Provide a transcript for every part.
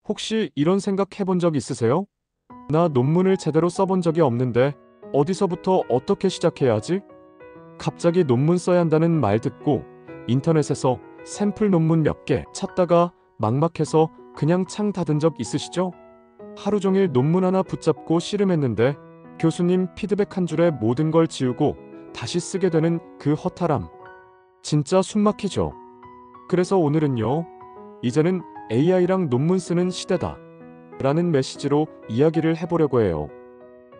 혹시 이런 생각 해본 적 있으세요? 나 논문을 제대로 써본 적이 없는데 어디서부터 어떻게 시작해야 하지? 갑자기 논문 써야 한다는 말 듣고 인터넷에서 샘플 논문 몇 개 찾다가 막막해서 그냥 창 닫은 적 있으시죠? 하루 종일 논문 하나 붙잡고 씨름했는데 교수님 피드백 한 줄에 모든 걸 지우고 다시 쓰게 되는 그 허탈함. 진짜 숨막히죠. 그래서 오늘은요. 이제는 AI랑 논문 쓰는 시대다. 라는 메시지로 이야기를 해보려고 해요.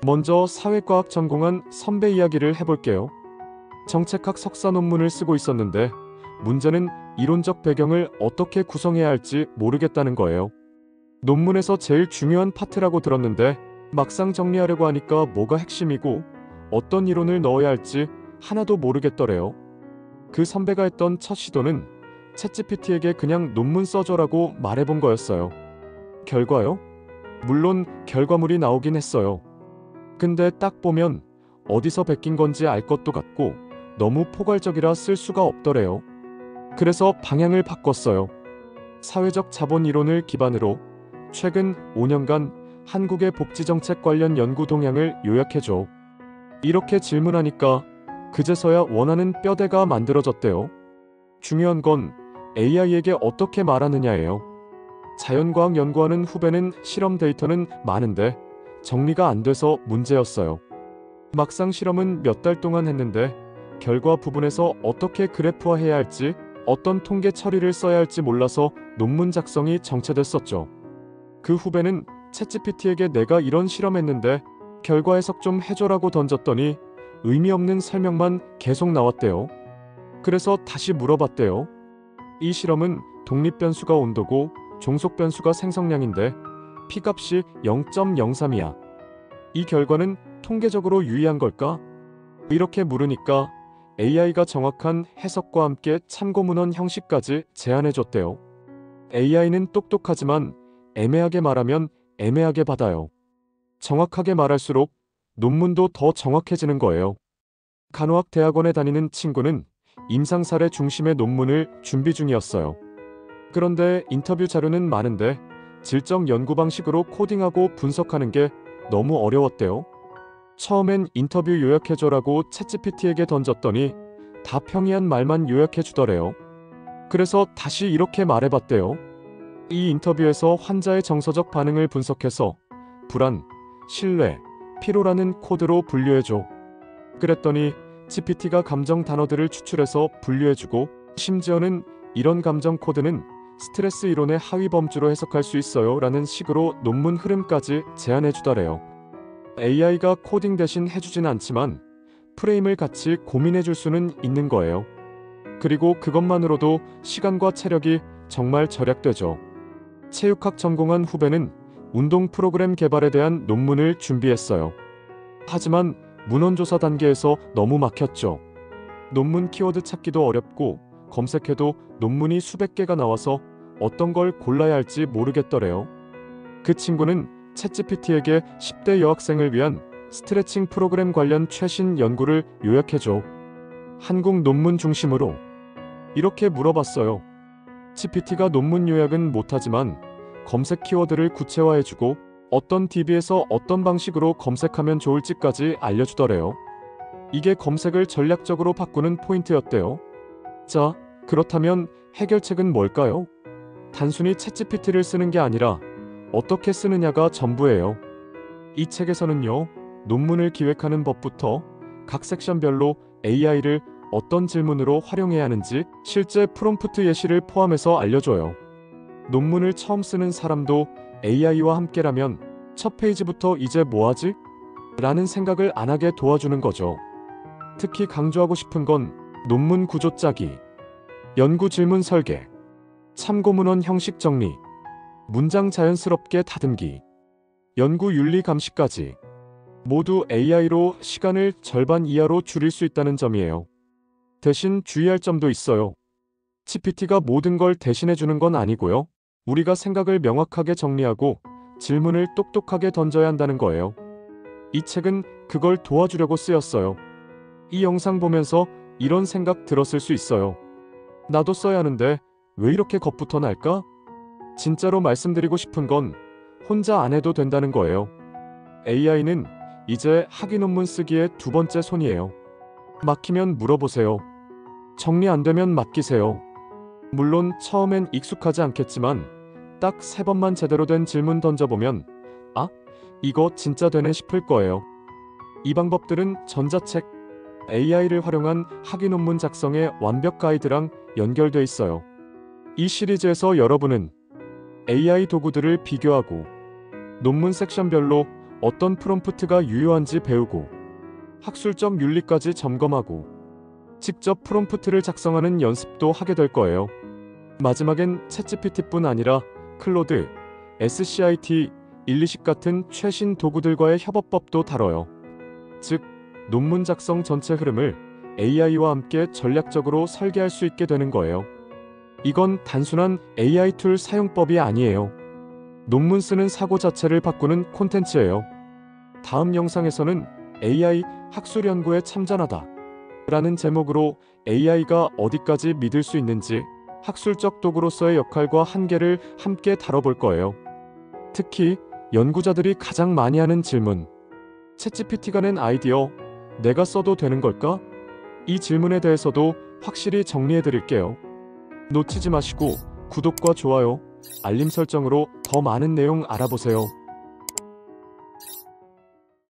먼저 사회과학 전공한 선배 이야기를 해볼게요. 정책학 석사 논문을 쓰고 있었는데 문제는 이론적 배경을 어떻게 구성해야 할지 모르겠다는 거예요. 논문에서 제일 중요한 파트라고 들었는데 막상 정리하려고 하니까 뭐가 핵심이고 어떤 이론을 넣어야 할지 하나도 모르겠더래요. 그 선배가 했던 첫 시도는 챗GPT에게 그냥 논문 써줘라고 말해본 거였어요. 결과요? 물론 결과물이 나오긴 했어요. 근데 딱 보면 어디서 베낀 건지 알 것도 같고 너무 포괄적이라 쓸 수가 없더래요. 그래서 방향을 바꿨어요. 사회적 자본 이론을 기반으로 최근 5년간 한국의 복지정책 관련 연구 동향을 요약해줘. 이렇게 질문하니까 그제서야 원하는 뼈대가 만들어졌대요. 중요한 건 AI에게 어떻게 말하느냐예요. 자연과학 연구하는 후배는 실험 데이터는 많은데 정리가 안 돼서 문제였어요. 막상 실험은 몇 달 동안 했는데 결과 부분에서 어떻게 그래프화해야 할지 어떤 통계 처리를 써야 할지 몰라서 논문 작성이 정체됐었죠. 그 후배는 챗GPT에게 내가 이런 실험했는데 결과 해석 좀 해줘라고 던졌더니 의미 없는 설명만 계속 나왔대요. 그래서 다시 물어봤대요. 이 실험은 독립변수가 온도고 종속변수가 생성량인데 P값이 0.03이야. 이 결과는 통계적으로 유의한 걸까? 이렇게 물으니까 AI가 정확한 해석과 함께 참고문헌 형식까지 제안해줬대요. AI는 똑똑하지만 애매하게 말하면 애매하게 받아요. 정확하게 말할수록 논문도 더 정확해지는 거예요. 간호학 대학원에 다니는 친구는 임상사례 중심의 논문을 준비 중이었어요. 그런데 인터뷰 자료는 많은데 질적 연구 방식으로 코딩하고 분석하는 게 너무 어려웠대요. 처음엔 인터뷰 요약해줘라고 챗GPT에게 던졌더니 다 평이한 말만 요약해주더래요. 그래서 다시 이렇게 말해봤대요. 이 인터뷰에서 환자의 정서적 반응을 분석해서 불안, 신뢰, 피로라는 코드로 분류해줘. 그랬더니 GPT가 감정 단어들을 추출해서 분류해주고 심지어는 이런 감정 코드는 스트레스 이론의 하위 범주로 해석할 수 있어요 라는 식으로 논문 흐름까지 제안해주더래요. AI가 코딩 대신 해주진 않지만 프레임을 같이 고민해줄 수는 있는 거예요. 그리고 그것만으로도 시간과 체력이 정말 절약되죠. 체육학 전공한 후배는 운동 프로그램 개발에 대한 논문을 준비했어요. 하지만 문헌조사 단계에서 너무 막혔죠. 논문 키워드 찾기도 어렵고 검색해도 논문이 수백 개가 나와서 어떤 걸 골라야 할지 모르겠더래요. 그 친구는 챗GPT에게 10대 여학생을 위한 스트레칭 프로그램 관련 최신 연구를 요약해줘. 한국 논문 중심으로. 이렇게 물어봤어요. GPT가 논문 요약은 못하지만 검색 키워드를 구체화해주고 어떤 DB에서 어떤 방식으로 검색하면 좋을지까지 알려주더래요. 이게 검색을 전략적으로 바꾸는 포인트였대요. 자, 그렇다면 해결책은 뭘까요? 단순히 챗GPT를 쓰는 게 아니라 어떻게 쓰느냐가 전부예요. 이 책에서는요, 논문을 기획하는 법부터 각 섹션별로 AI를 어떤 질문으로 활용해야 하는지 실제 프롬프트 예시를 포함해서 알려줘요. 논문을 처음 쓰는 사람도 AI와 함께라면 첫 페이지부터 이제 뭐하지? 라는 생각을 안 하게 도와주는 거죠. 특히 강조하고 싶은 건 논문 구조 짜기, 연구 질문 설계, 참고문헌 형식 정리, 문장 자연스럽게 다듬기, 연구 윤리 감시까지 모두 AI로 시간을 절반 이하로 줄일 수 있다는 점이에요. 대신 주의할 점도 있어요. GPT가 모든 걸 대신해주는 건 아니고요. 우리가 생각을 명확하게 정리하고 질문을 똑똑하게 던져야 한다는 거예요. 이 책은 그걸 도와주려고 쓰였어요. 이 영상 보면서 이런 생각 들었을 수 있어요. 나도 써야 하는데 왜 이렇게 겁부터 날까? 진짜로 말씀드리고 싶은 건 혼자 안 해도 된다는 거예요. AI는 이제 학위 논문 쓰기의 두 번째 손이에요. 막히면 물어보세요. 정리 안 되면 맡기세요. 물론 처음엔 익숙하지 않겠지만 딱 3번만 제대로 된 질문 던져보면 아, 이거 진짜 되네 싶을 거예요. 이 방법들은 전자책, AI를 활용한 학위 논문 작성의 완벽 가이드랑 연결돼 있어요. 이 시리즈에서 여러분은 AI 도구들을 비교하고 논문 섹션별로 어떤 프롬프트가 유효한지 배우고 학술적 윤리까지 점검하고 직접 프롬프트를 작성하는 연습도 하게 될 거예요. 마지막엔 챗GPT뿐 아니라 클로드, SCIT, 일리식 같은 최신 도구들과의 협업법도 다뤄요. 즉, 논문 작성 전체 흐름을 AI와 함께 전략적으로 설계할 수 있게 되는 거예요. 이건 단순한 AI 툴 사용법이 아니에요. 논문 쓰는 사고 자체를 바꾸는 콘텐츠예요. 다음 영상에서는 AI 학술 연구에 참전하다 라는 제목으로 AI가 어디까지 믿을 수 있는지 학술적 도구로서의 역할과 한계를 함께 다뤄볼 거예요. 특히 연구자들이 가장 많이 하는 질문, 챗GPT가 낸 아이디어 내가 써도 되는 걸까? 이 질문에 대해서도 확실히 정리해 드릴게요. 놓치지 마시고 구독과 좋아요, 알림 설정으로 더 많은 내용 알아보세요.